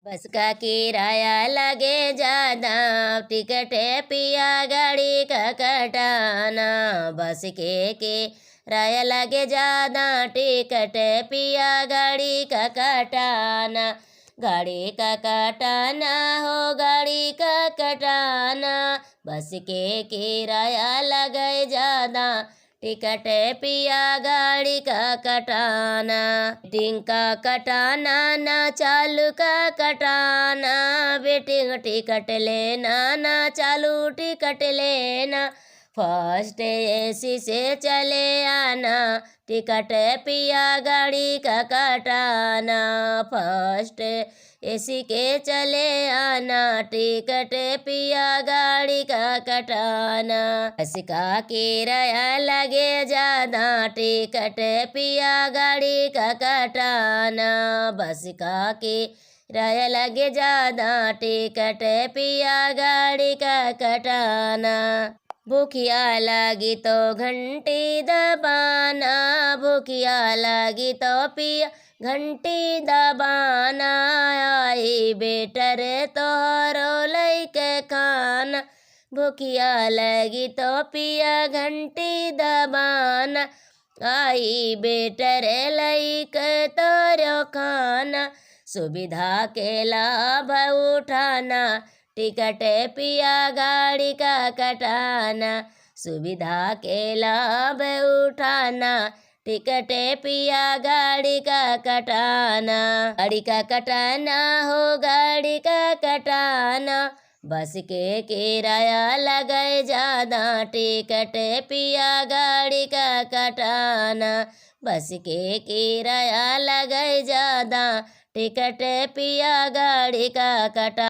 बस का किराया लगे ज्यादा, टिकट है पिया गाड़ी का कटाना। बस के किराया लगे ज्यादा, टिकट है पिया गाड़ी का कटाना। गाड़ी का कटाना हो गाड़ी का कटाना, बस के किराया लगे ज्यादा, टिकट है पिया गाड़ी का कटाना। वेटिंग का कटाना ना चालू का कटाना, वेटिंग टिकट लेना ना चालू टिकट लेना। फर्स्ट एसी से चले आना, टिकट पिया गाड़ी का कटाना। फर्स्ट एसी के चले आना, टिकट पिया गाड़ी का कटाना। बस का किराया लगे ज्यादा, टिकट पिया गाड़ी का कटाना। बस का किराया लगे ज्यादा, टिकट पिया गाड़ी का कटाना। भूखिया लगी तो घंटी दबाना, भूखिया लगी तो पिया घंटी दबाना। आई बेटर तोहरो लइके खाना, भूखिया लगी तो पिया घंटी दबाना। आई बेटर लइके तोरो खाना, सुविधा के लाभ उठाना, टिकट पिया गाड़ी का कटाना। सुविधा के लाभ उठाना, टिकट पिया गाड़ी का कटाना। गाड़ी का कटाना हो गाड़ी का कटाना, बस के किराया लगे ज्यादा, टिकट पिया गाड़ी का कटाना। बस के किराया लगे ज्यादा, टिकट पिया गाड़ी का कटा।